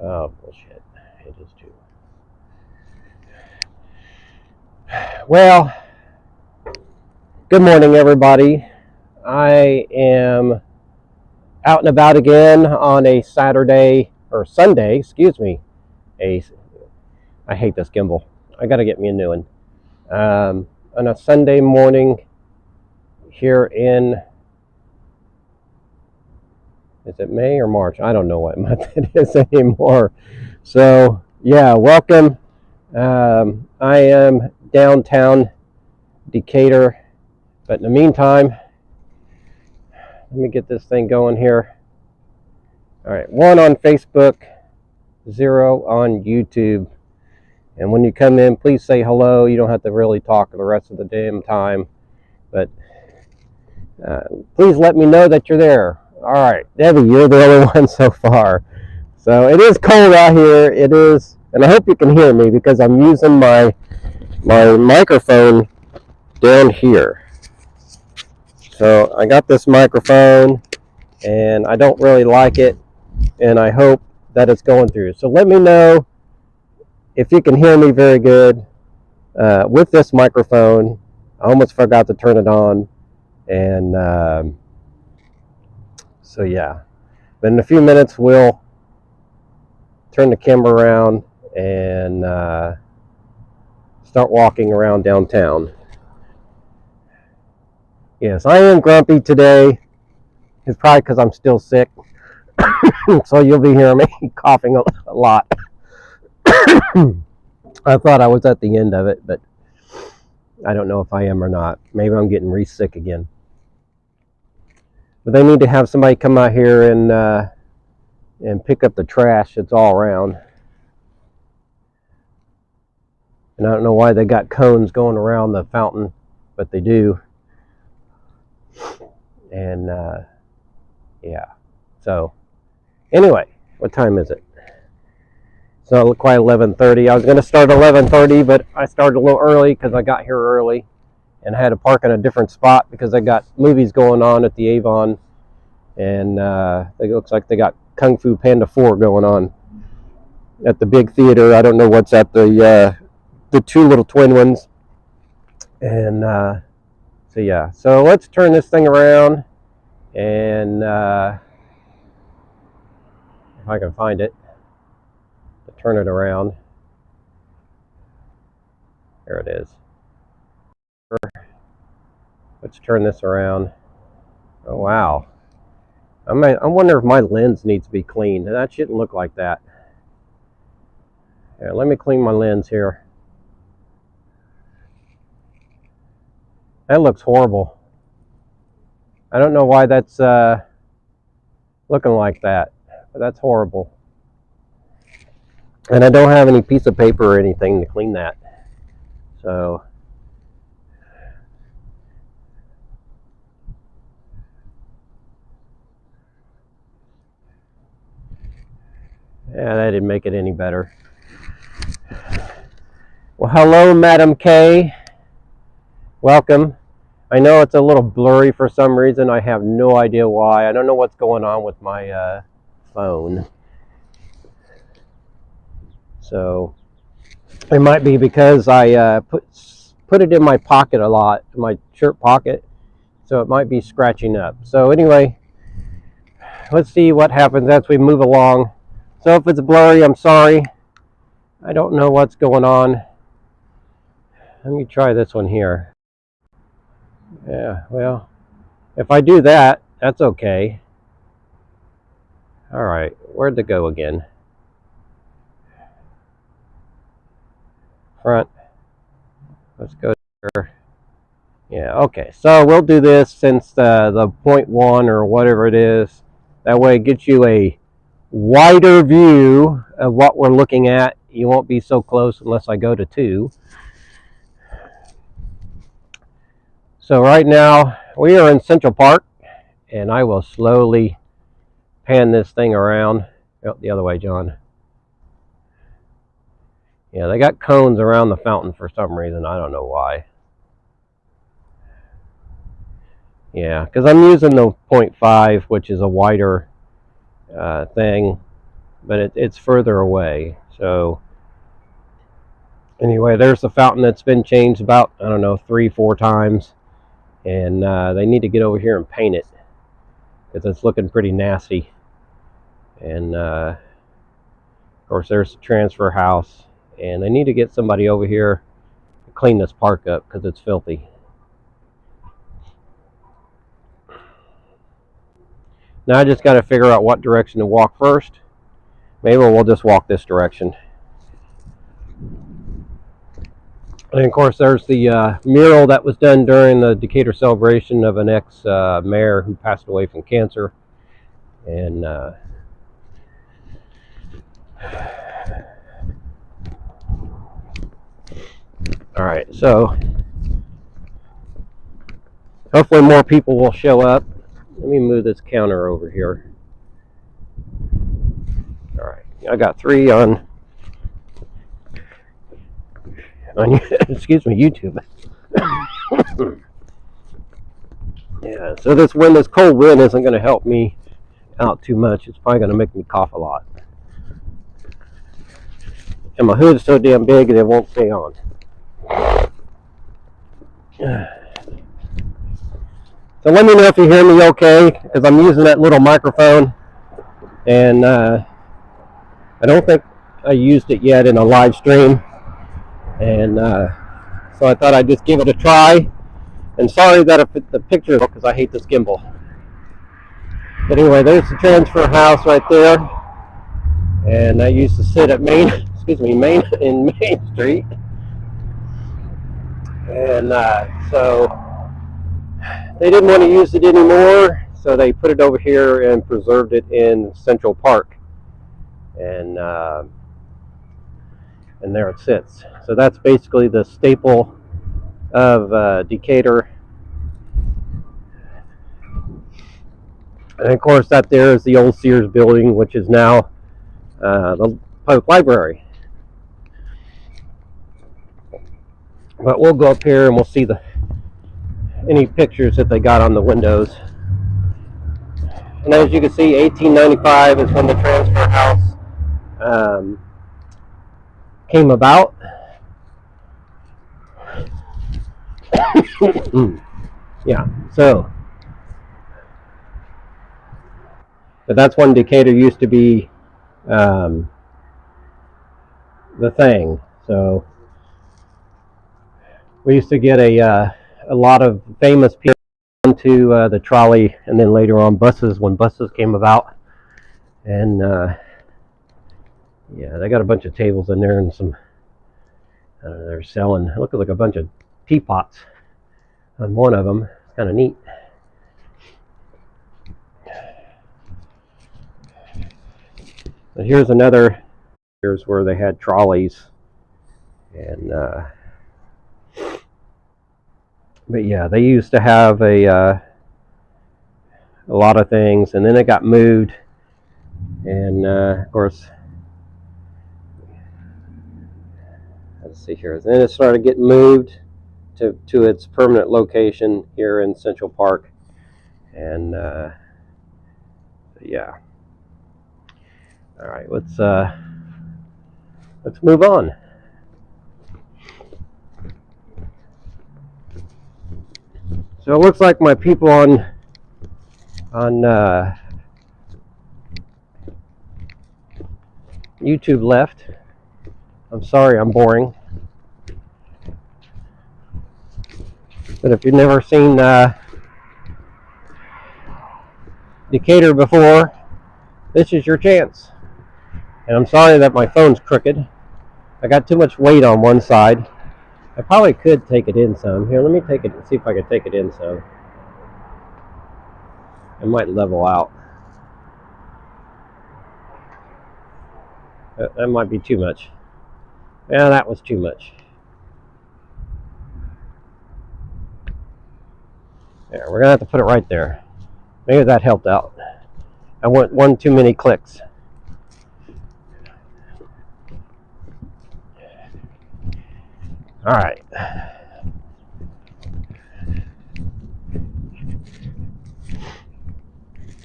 Oh, bullshit. It is too. Well, good morning, everybody. I am out and about again on a Saturday, or Sunday, excuse me. I hate this gimbal. I got to get me a new one. On a Sunday morning here in, is it May or March? I don't know what month it is anymore. So, yeah, welcome. I am downtown Decatur, but in the meantime, let me get this thing going here. All right, 1 on Facebook, 0 on YouTube. And when you come in, please say hello. You don't have to really talk the rest of the damn time, but please let me know that you're there. All right, Debbie, you're the only one so far. So it is cold out here. It is, and I hope you can hear me because I'm using my microphone down here. So I got this microphone, and I don't really like it, and I hope that it's going through. So let me know if you can hear me very good with this microphone. I almost forgot to turn it on, and so yeah. But in a few minutes, we'll turn the camera around and start walking around downtown. Yes, I am grumpy today. It's probably because I'm still sick. So you'll be hearing me coughing a lot. I thought I was at the end of it, but I don't know if I am or not. Maybe I'm getting re-sick again. But they need to have somebody come out here and pick up the trash that's all around. And I don't know why they got cones going around the fountain, but they do. And yeah. So anyway, what time is it? So it looked quite 11:30. I was going to start at 11:30, but I started a little early because I got here early and I had to park in a different spot because I got movies going on at the Avon, and it looks like they got Kung Fu Panda 4 going on at the big theater. I don't know what's at the two little twin ones, and so yeah. So let's turn this thing around, and if I can find it. Turn it around. There it is. Let's turn this around. Oh wow. I wonder if my lens needs to be cleaned. That shouldn't look like that. Here, let me clean my lens here. That looks horrible. I don't know why that's looking like that, but that's horrible. And I don't have any piece of paper or anything to clean that. So yeah, that didn't make it any better. Well, hello, Madam K. Welcome. I know it's a little blurry for some reason. I have no idea why. I don't know what's going on with my phone. So it might be because I put it in my pocket a lot, my shirt pocket, so it might be scratching up. So anyway, let's see what happens as we move along. So if it's blurry, I'm sorry. I don't know what's going on. Let me try this one here. Yeah, well, if I do that, that's okay. All right, where'd it go again? Front. Let's go there. Yeah, okay. So we'll do this since the 0.1 or whatever it is. That way it gets you a wider view of what we're looking at. You won't be so close unless I go to 2. So right now we are in Central Park, and I will slowly pan this thing around. Oh, the other way, John. Yeah, they got cones around the fountain for some reason. I don't know why. Yeah, because I'm using the 0.5, which is a wider thing. but it's further away. So anyway, there's the fountain that's been changed about, I don't know, 3-4 times. And they need to get over here and paint it, because it's looking pretty nasty. And of course, there's the transfer house. And they need to get somebody over here to clean this park up, because it's filthy. Now I just got to figure out what direction to walk first. Maybe we'll just walk this direction. And of course, there's the mural that was done during the Decatur celebration of an ex-mayor who passed away from cancer. And all right, so hopefully more people will show up. Let me move this counter over here. All right, I got 3 on excuse me, YouTube. Yeah, so this cold wind isn't going to help me out too much. It's probably going to make me cough a lot. And my hood's so damn big that it won't stay on. So let me know if you hear me okay, because I'm using that little microphone, and I don't think I used it yet in a live stream, and so I thought I'd just give it a try. And sorry that if the picture, because I hate this gimbal. But anyway, there's the transfer house right there, and I used to sit at Main Street, and so they didn't want to use it anymore, so they put it over here and preserved it in Central Park, and there it sits. So that's basically the staple of Decatur. And of course, that there is the old Sears building, which is now the public library. But we'll go up here and we'll see any pictures that they got on the windows. And as you can see, 1895 is when the transfer house came about. Yeah, so but that's when Decatur used to be the thing. So we used to get a lot of famous people onto the trolley, and then later on buses, when buses came about. And yeah, they got a bunch of tables in there and some they're selling, it looks like a bunch of teapots on one of them. Kind of neat. But here's another. Here's where they had trolleys, and but yeah, they used to have a lot of things, and then it got moved, and of course, let's see here. Then it started getting moved to its permanent location here in Central Park, and yeah. All right, let's move on. So it looks like my people on YouTube left. I'm sorry, I'm boring. But if you've never seen Decatur before, this is your chance. And I'm sorry that my phone's crooked. I got too much weight on one side. I probably could take it in some. Here, let me take it and see if I can take it in some. It might level out. That might be too much. Yeah, that was too much. There, we're gonna have to put it right there. Maybe that helped out. I want one too many clicks. All right.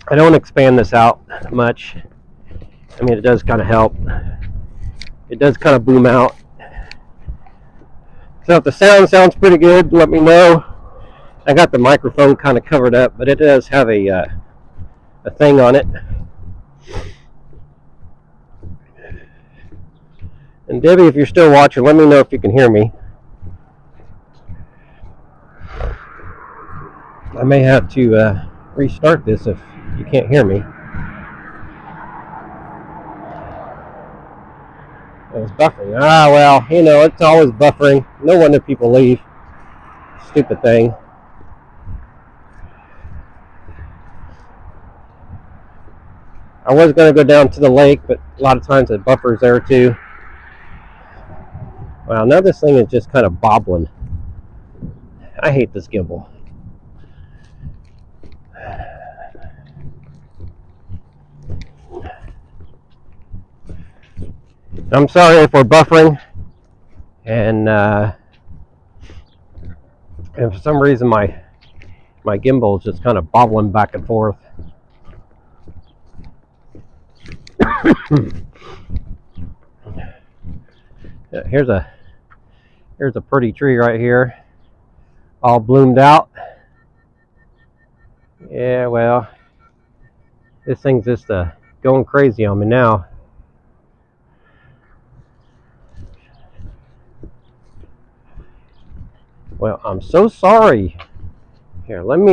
I don't expand this out much. I mean, it does kind of help. It does kind of boom out. So if the sound sounds pretty good, let me know. I got the microphone kind of covered up, but it does have a thing on it. And Debbie, if you're still watching, let me know if you can hear me. I may have to restart this if you can't hear me. It was buffering. Ah, well, you know, it's always buffering. No wonder people leave. Stupid thing. I was going to go down to the lake, but a lot of times it buffers there too. Wow, now this thing is just kind of bobbling. I hate this gimbal. I'm sorry if we're buffering, and for some reason my gimbal is just kind of bobbling back and forth. Here's a pretty tree right here, all bloomed out. Yeah, well, this thing's just going crazy on me now. Well, I'm so sorry. Here, I'm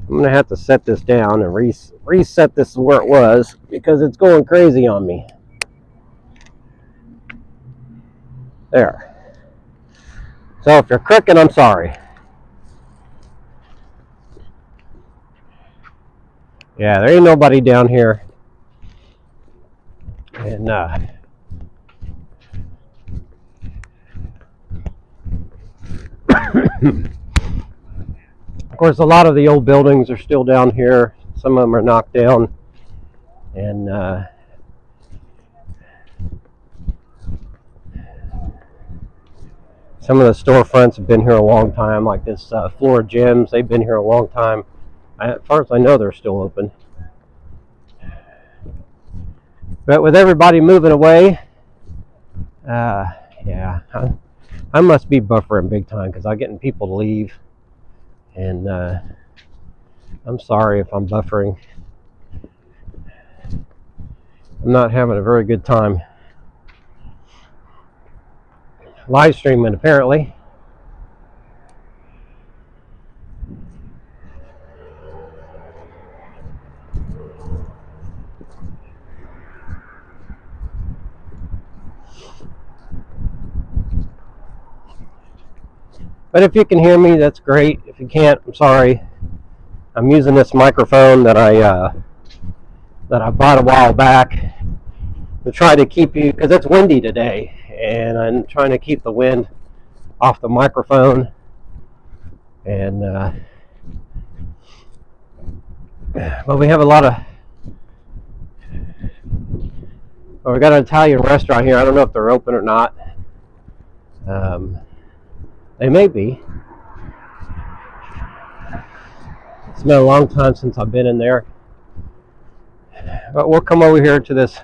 gonna have to set this down and reset this where it was, because it's going crazy on me. There. So if you're crooking, I'm sorry. Yeah, there ain't nobody down here. And of course, a lot of the old buildings are still down here. Some of them are knocked down. And some of the storefronts have been here a long time, like this Flora Gyms. They've been here a long time. As far as I know, they're still open. But with everybody moving away, yeah, I must be buffering big time, because I'm getting people to leave. And I'm sorry if I'm buffering. I'm not having a very good time live streaming, apparently. But if you can hear me, that's great. If you can't, I'm sorry. I'm using this microphone that I bought a while back to try to keep you, because it's windy today, and I'm trying to keep the wind off the microphone. And well, we have a lot of. Well, we got an Italian restaurant here. I don't know if they're open or not. They may be. It's been a long time since I've been in there. But we'll come over here to this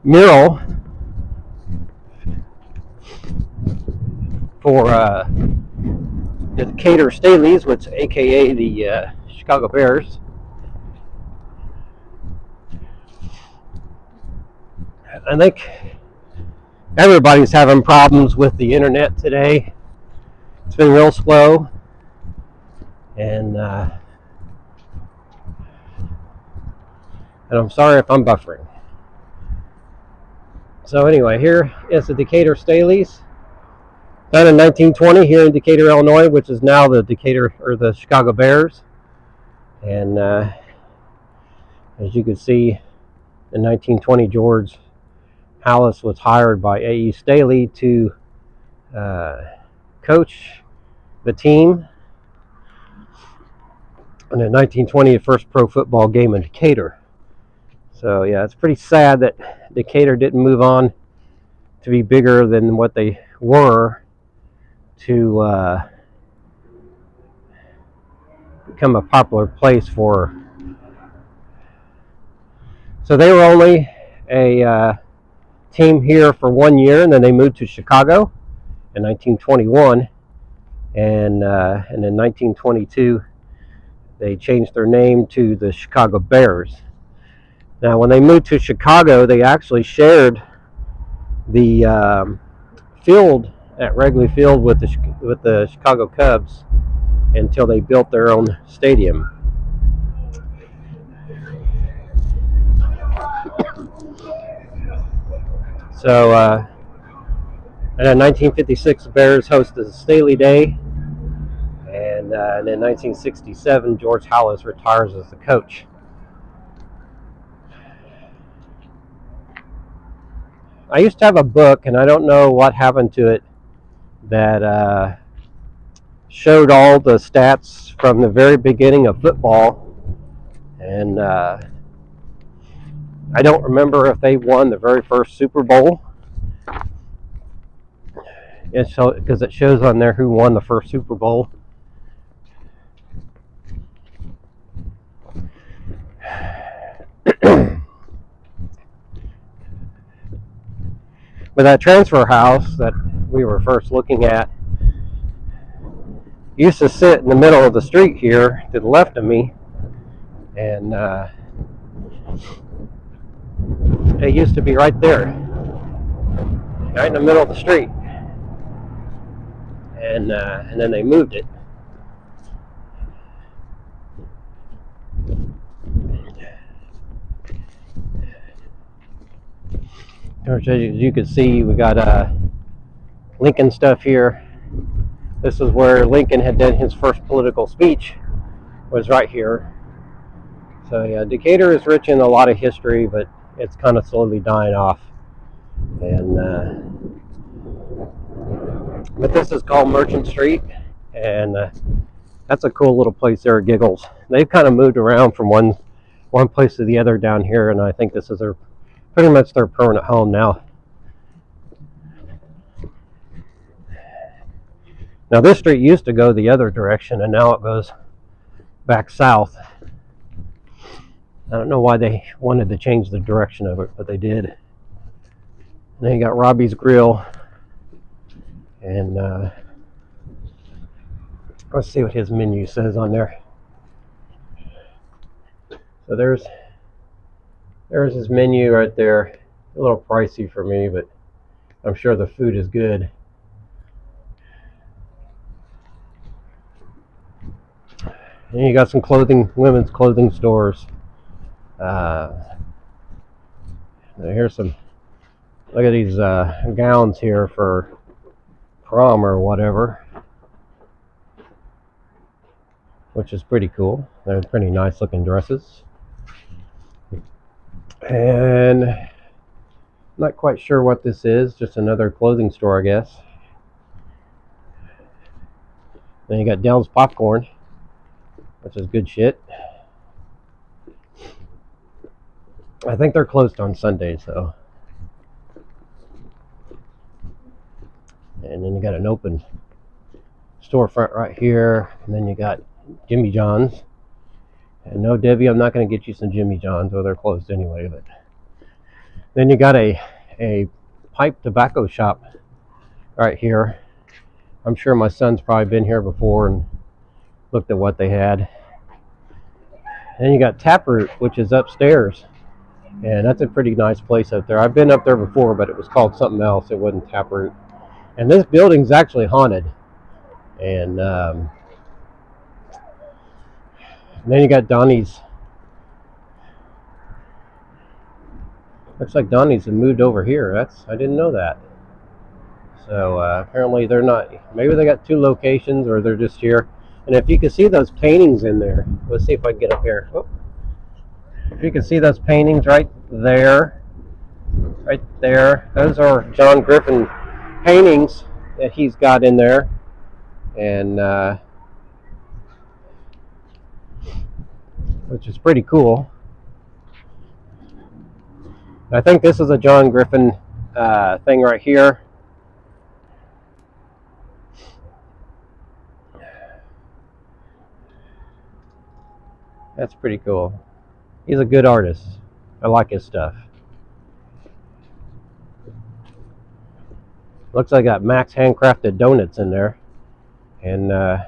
mural for the Decatur Staleys, which aka the Chicago Bears. I think everybody's having problems with the internet today. It's been real slow, and I'm sorry if I'm buffering. So anyway, here is the Decatur Staleys, founded in 1920 here in Decatur, Illinois, which is now the Decatur, or the Chicago Bears. And as you can see, in 1920, George Halas was hired by A.E. Staley to coach the team. And in 1920, the first pro football game in Decatur. So yeah, it's pretty sad that Decatur didn't move on to be bigger than what they were, to become a popular place for So they were only a team here for 1 year, and then they moved to Chicago in 1921, and in 1922 they changed their name to the Chicago Bears. Now, when they moved to Chicago, they actually shared the field at Wrigley Field with the Chicago Cubs until they built their own stadium. So, and in 1956, the Bears hosted Staley Day, and in 1967, George Halas retires as the coach. I used to have a book, and I don't know what happened to it, that showed all the stats from the very beginning of football, and I don't remember if they won the very first Super Bowl. Because it shows on there who won the first Super Bowl. But that transfer house that we were first looking at used to sit in the middle of the street here to the left of me, and it used to be right there, right in the middle of the street, and then they moved it. As you can see, we got Lincoln stuff here. This is where Lincoln had done his first political speech, was right here. So yeah, Decatur is rich in a lot of history, but it's kind of slowly dying off. And but this is called Merchant Street, and that's a cool little place there, Giggles. They've kind of moved around from one place to the other down here, and I think this is pretty much their permanent home now. Now this street used to go the other direction, and now it goes back south. I don't know why they wanted to change the direction of it, but they did. And then you got Robbie's Grill, and let's see what his menu says on there. So there's his menu right there. A little pricey for me, but I'm sure the food is good. And you got some women's clothing stores. Here's some. Look at these gowns here for prom or whatever, which is pretty cool. They're pretty nice looking dresses. And I'm not quite sure what this is, just another clothing store, I guess. Then you got Dell's Popcorn, which is good shit. I think they're closed on Sundays, though. And then you got an open storefront right here, and then you got Jimmy John's. And no, Debbie, I'm not going to get you some Jimmy John's, or they're closed anyway. But then you got a pipe tobacco shop right here. I'm sure my son's probably been here before and looked at what they had. And you got Taproot, which is upstairs, and that's a pretty nice place up there. I've been up there before, but it was called something else. It wasn't Taproot. And this building's actually haunted. And then you got Donnie's. Looks like Donnie's moved over here. I didn't know that. So apparently they're not. Maybe they got two locations, or they're just here. And if you can see those paintings in there, let's see if I can get up here. Oh. If you can see those paintings right there, those are John Griffin paintings that he's got in there, and which is pretty cool. I think this is a John Griffin thing right here. That's pretty cool. He's a good artist. I like his stuff. Looks like I got Max handcrafted donuts in there. And yeah,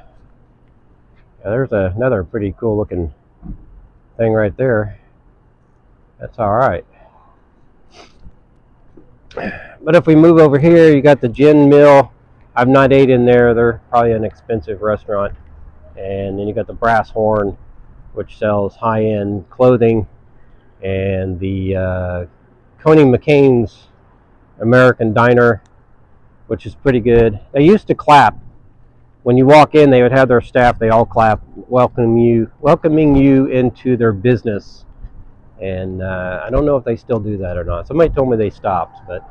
there's another pretty cool looking thing right there. That's all right. But if we move over here, you got the Gin Mill. I've not ate in there. They're probably an expensive restaurant. And then you got the Brass Horn, which sells high-end clothing, and the Coney McCain's American Diner, which is pretty good. They used to clap. When you walk in, they would have their staff, they all clap, welcoming you into their business. And I don't know if they still do that or not. Somebody told me they stopped, but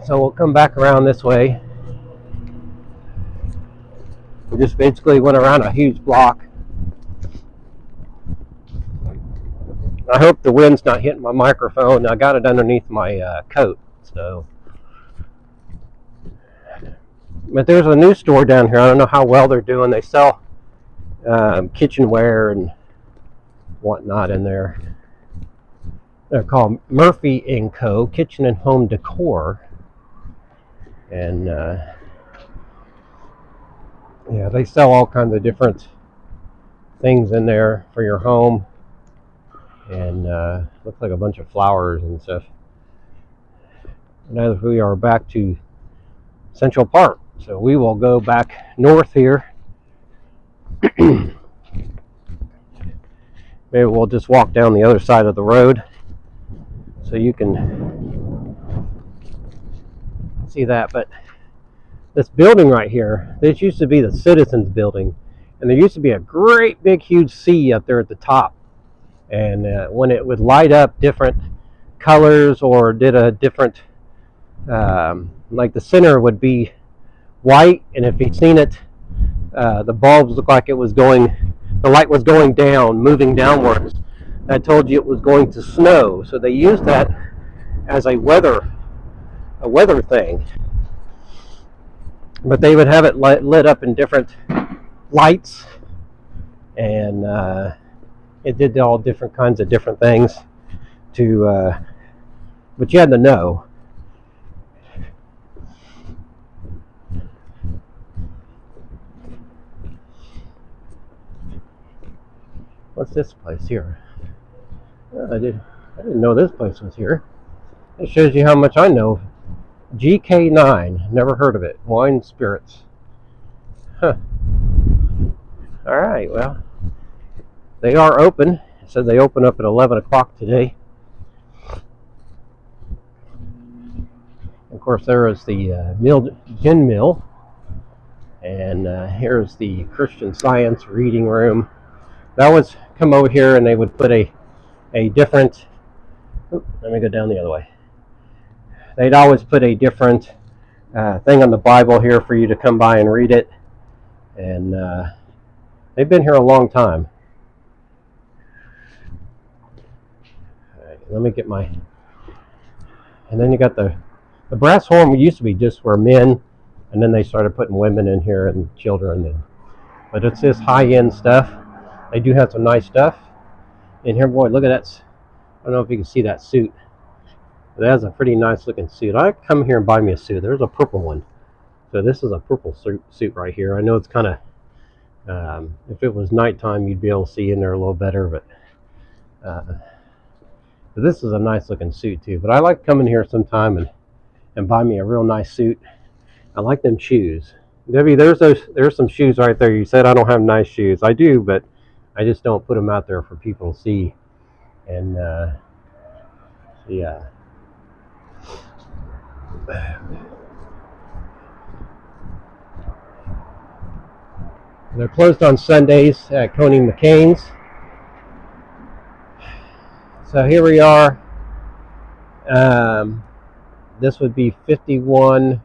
so we'll come back around this way. We just basically went around a huge block. I hope the wind's not hitting my microphone. I got it underneath my coat, so. But there's a new store down here. I don't know how well they're doing. They sell kitchenware and whatnot in there. They're called Murphy & Co. Kitchen and Home Decor. And yeah, they sell all kinds of different things in there for your home. And looks like a bunch of flowers and stuff. Now we are back to Central Park. So we will go back north here. Maybe we'll just walk down the other side of the road so you can see that. But this building right here, this used to be the Citizens Building, and there used to be a great big huge C up there at the top. And when it would light up different colors or did a different, like the center would be white, and if you'd seen it, the bulbs looked like it was going, the light was going down, moving downwards. That told you it was going to snow. So they used that as a weather thing. But they would have it lit up in different lights, and it did all different kinds of different things to, but you had to know. What's this place here? I didn't know this place was here. It shows you how much I know. GK9, never heard of it. Wine Spirits. Huh. Alright, well, they are open. It said they open up at 11 o'clock today. Of course, there is the Gin Mill. And here's the Christian Science reading room. That was come over here and they would put a different, let me go down the other way. They'd always put a different thing on the Bible here for you to come by and read it. And they've been here a long time. All right, let me get my, and then you got the Brass Horn used to be just for men, and then they started putting women in here and children. But it's this high-end stuff. They do have some nice stuff in here. Boy, look at that. I don't know if you can see that suit. That's a pretty nice looking suit. I come here and buy me a suit. There's a purple one. So this is a purple suit right here. I know it's kind of, if it was nighttime, you'd be able to see in there a little better. But so this is a nice looking suit too. But I like coming here sometime and buy me a real nice suit. I like them shoes. Debbie, there's some shoes right there. You said I don't have nice shoes. I do, but I just don't put them out there for people to see. And yeah. They're closed on Sundays at Coney McCain's. So here we are. This would be 51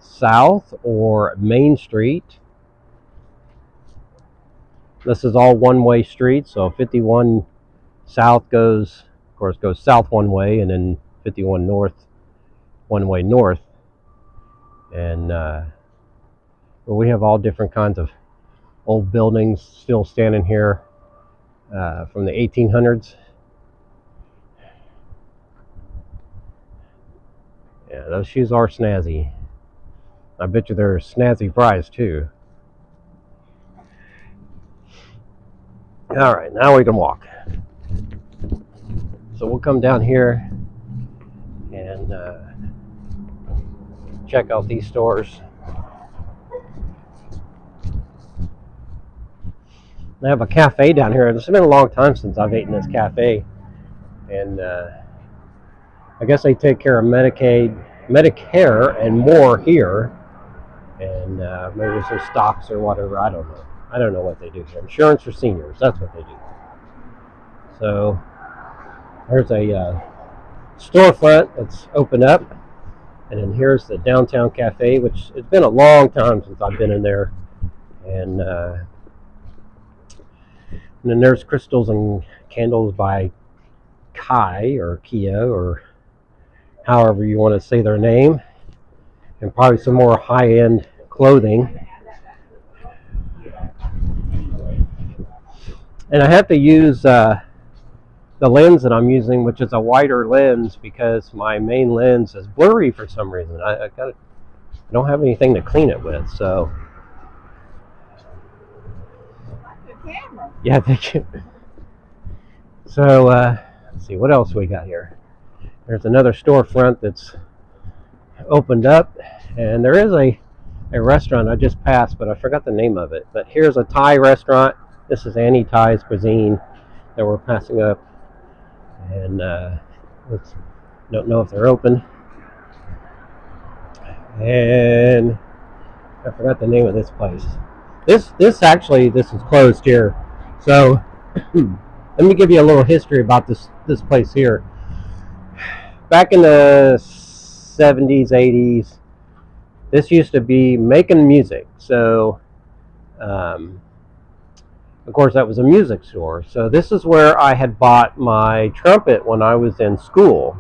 South or Main Street. This is all one-way street, so 51 South goes, of course, goes south one way, and then 51 North, one way north. And well, we have all different kinds of old buildings still standing here from the 1800s. Yeah, those shoes are snazzy. I bet you they're snazzy price too. All right, now we can walk. So we'll come down here and check out these stores. They have a cafe down here. It's been a long time since I've eaten this cafe, and I guess they take care of Medicare, and more here, and maybe some stocks or whatever. I don't know. I don't know what they do here. Insurance for seniors. That's what they do. So there's a storefront that's opened up, and then here's the Downtown Cafe, which it's been a long time since I've been in there, and then there's Crystals and Candles by Kai or Kia or however you want to say their name, and probably some more high-end clothing. And I have to use the lens that I'm using, which is a wider lens, because my main lens is blurry for some reason. I don't have anything to clean it with, so. Yeah, thank you. So, let's see, what else we got here? There's another storefront that's opened up, and there is a restaurant I just passed, but I forgot the name of it. But here's a Thai restaurant. This is Annie Thai's Cuisine that we're passing up, and don't know if they're open. And I forgot the name of this place. This is closed here. So let me give you a little history about this place here. Back in the 70s, 80s, this used to be making music. So of course that was a music store. So this is where I had bought my trumpet when I was in school.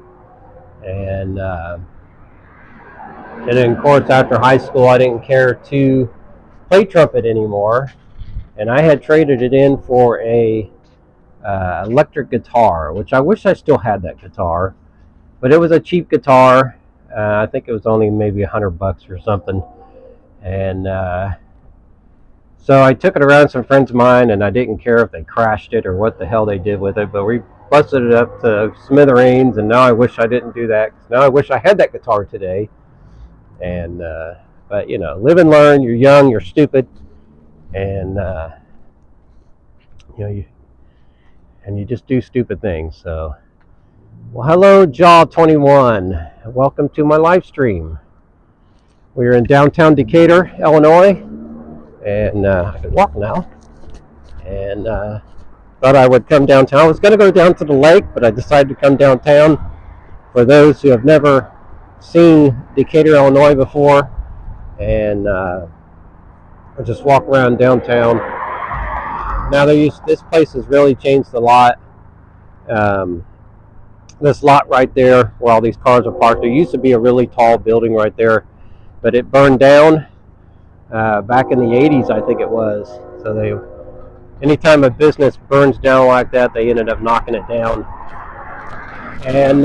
And then of course after high school I didn't care to play trumpet anymore, and I had traded it in for a electric guitar, which I wish I still had that guitar, but it was a cheap guitar. I think it was only maybe $100 or something, and so I took it around some friends of mine, and I didn't care if they crashed it or what the hell they did with it, but we busted it up to smithereens, and now I wish I didn't do that. Now I wish I had that guitar today. And but you know, live and learn. You're young, you're stupid, and you just do stupid things. So, well, hello, Jaw21. Welcome to my live stream. We're in downtown Decatur, Illinois, and I can walk now. And thought I would come downtown. I was going to go down to the lake, but I decided to come downtown. For those who have never seen Decatur, Illinois before, and I just walk around downtown. Now this place has really changed a lot. This lot right there where all these cars are parked, there used to be a really tall building right there, but it burned down back in the 80s, I think it was. So anytime a business burns down like that, they ended up knocking it down and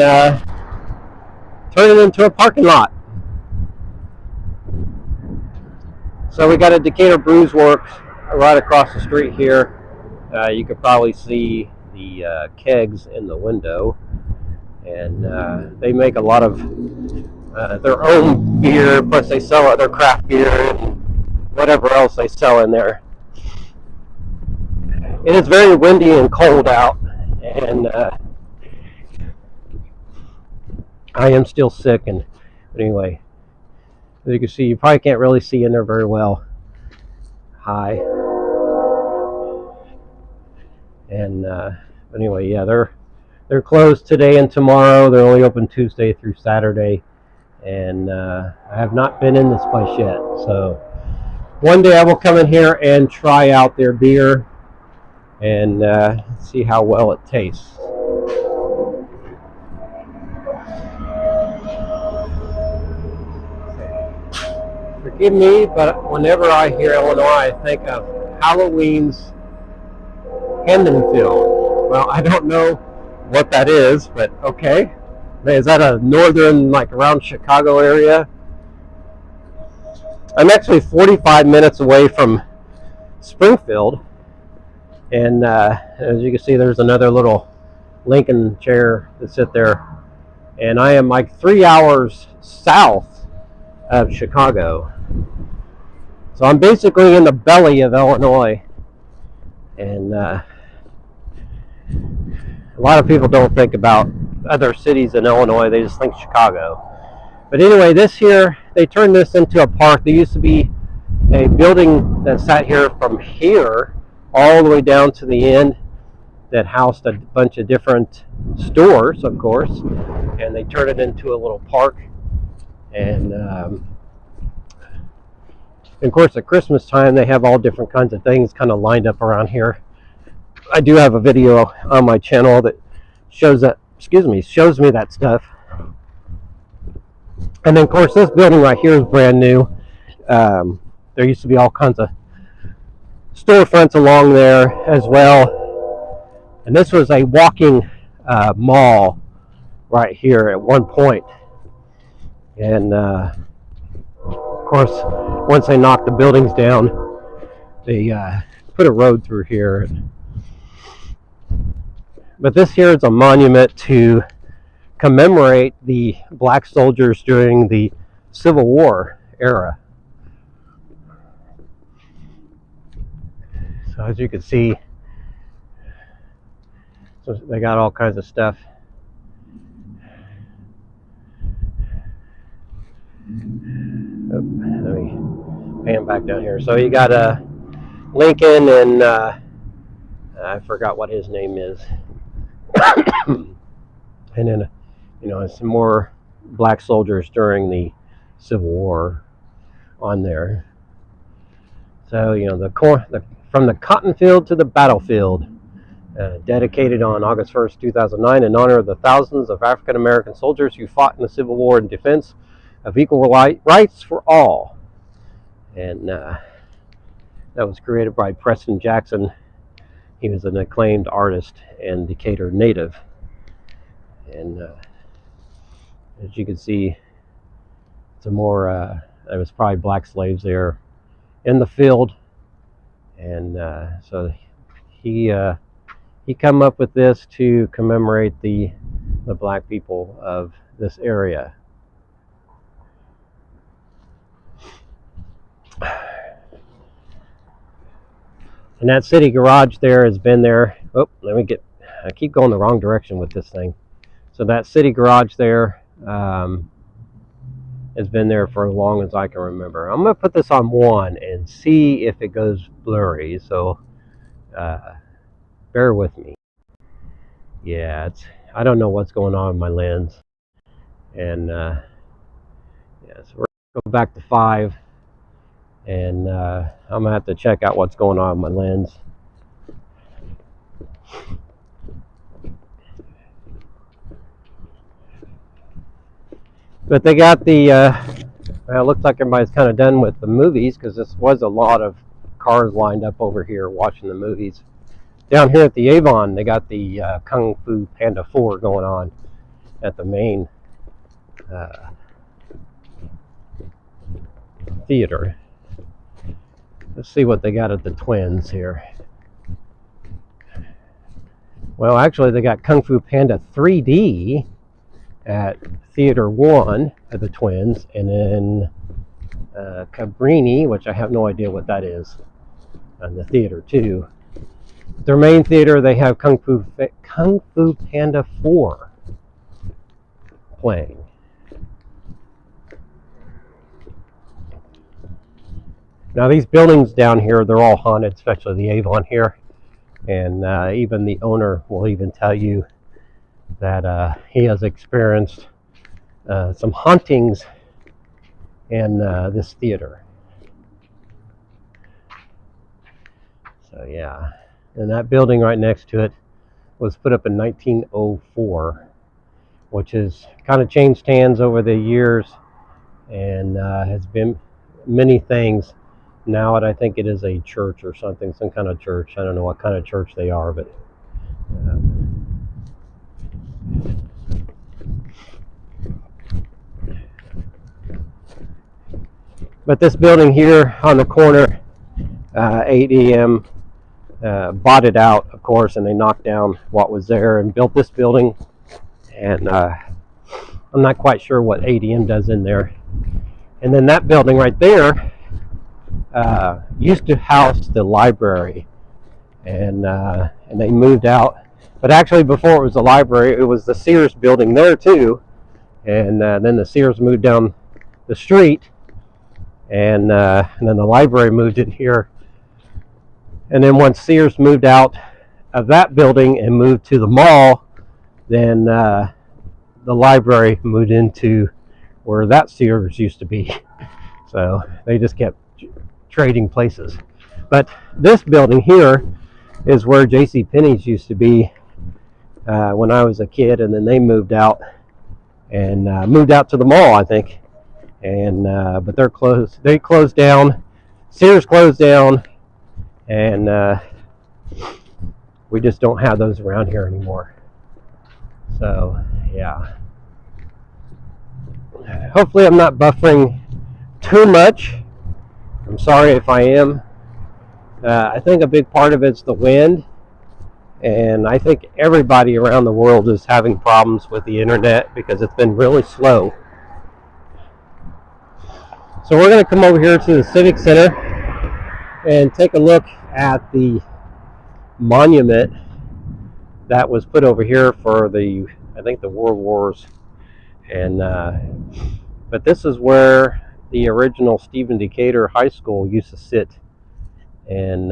turn it into a parking lot. So we got a Decatur Brews Works right across the street here. You could probably see the kegs in the window, and they make a lot of their own beer, plus they sell other craft beer and whatever else they sell in there. It is very windy and cold out, and I am still sick, and but anyway, as you can see, you probably can't really see in there very well. Hi. And anyway, yeah, they're closed today and tomorrow. They're only open Tuesday through Saturday, and I have not been in this place yet. So one day I will come in here and try out their beer and see how well it tastes. Forgive me, but whenever I hear Illinois, I think of Halloween's Field. Well, I don't know what that is, but okay. Is that a northern, like around Chicago area? I'm actually 45 minutes away from Springfield, and as you can see, there's another little Lincoln chair to sit there, and I am like 3 hours south of Chicago. So I'm basically in the belly of Illinois, and a lot of people don't think about other cities in Illinois, they just think Chicago. But anyway, this here, they turned this into a park. There used to be a building that sat here from here all the way down to the end that housed a bunch of different stores, of course, and they turned it into a little park. And of course, at Christmas time, they have all different kinds of things kind of lined up around here. I do have a video on my channel that shows that, shows me that stuff. And then, of course, this building right here is brand new. There used to be all kinds of storefronts along there as well. And this was a walking mall right here at one point. And of course, once they knocked the buildings down, they put a road through here. But this here is a monument to commemorate the black soldiers during the Civil War era. So as you can see, so they got all kinds of stuff. Oh, let me pan back down here. So you got a Lincoln, and I forgot what his name is. And then, some more black soldiers during the Civil War on there. So, from the cotton field to the battlefield, dedicated on August 1st, 2009, in honor of the thousands of African American soldiers who fought in the Civil War in defense of equal rights for all. And that was created by Preston Jackson. He was an acclaimed artist and Decatur native. And as you can see, some more, there was probably black slaves there in the field. And so he come up with this to commemorate the black people of this area. And that city garage there has been there. Oh, I keep going the wrong direction with this thing. So that city garage there has been there for as long as I can remember. I'm going to put this on 1 and see if it goes blurry. So bear with me. Yeah, I don't know what's going on with my lens. And so we're going to go back to 5. And I'm going to have to check out what's going on with my lens. But they got the, well, it looks like everybody's kind of done with the movies, because this was a lot of cars lined up over here watching the movies. Down here at the Avon, they got the Kung Fu Panda 4 going on at the main theater. Let's see what they got at the Twins here. Well, actually, they got Kung Fu Panda 3D at Theater 1 at the Twins, and then Cabrini, which I have no idea what that is, on the Theater 2. Their main theater, they have Kung Fu Panda 4 playing. Now these buildings down here, they're all haunted, especially the Avon here. And even the owner will even tell you that he has experienced some hauntings in this theater. So yeah, and that building right next to it was put up in 1904, which has kind of changed hands over the years and has been many things. now I think it is a church or something, some kind of church. I don't know what kind of church they are, but this building here on the corner, ADM bought it out, of course, and they knocked down what was there and built this building. And I'm not quite sure what ADM does in there. And then that building right there used to house the library, and they moved out. But actually, before it was the library, it was the Sears building there too. And then the Sears moved down the street, and then the library moved in here. And then once Sears moved out of that building and moved to the mall, then the library moved into where that Sears used to be. So they just kept trading places. But this building here is where JCPenney's used to be when I was a kid, and then they moved out and moved out to the mall, I think. And but they're closed. They closed down. Sears closed down, and we just don't have those around here anymore. So yeah. Hopefully I'm not buffering too much. I'm sorry if I am. I think a big part of it's the wind, and I think everybody around the world is having problems with the internet because it's been really slow. So we're going to come over here to the Civic Center and take a look at the monument that was put over here for I think the World Wars. And but this is where the original Downtown Decatur High School used to sit, and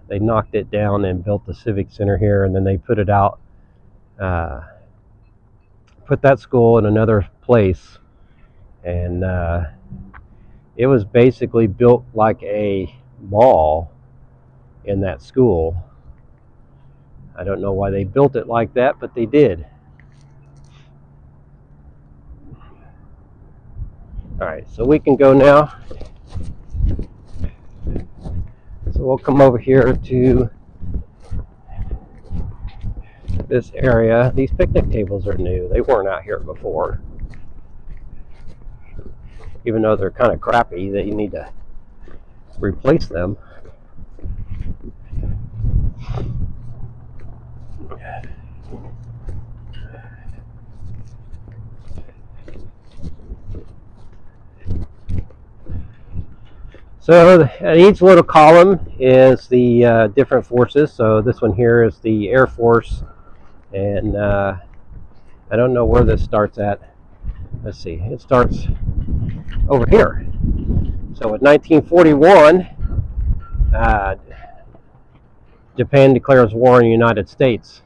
they knocked it down and built the Civic Center here, and then they put it out, put that school in another place, and it was basically built like a mall in that school. I don't know why they built it like that, but they did. All right, so we can go now. So we'll come over here to this area. These picnic tables are new. They weren't out here before. Even though they're kind of crappy, that you need to replace them. So each little column is the different forces. So this one here is the Air Force, and I don't know where this starts at. Let's see, it starts over here. So in 1941, Japan declares war on the United States.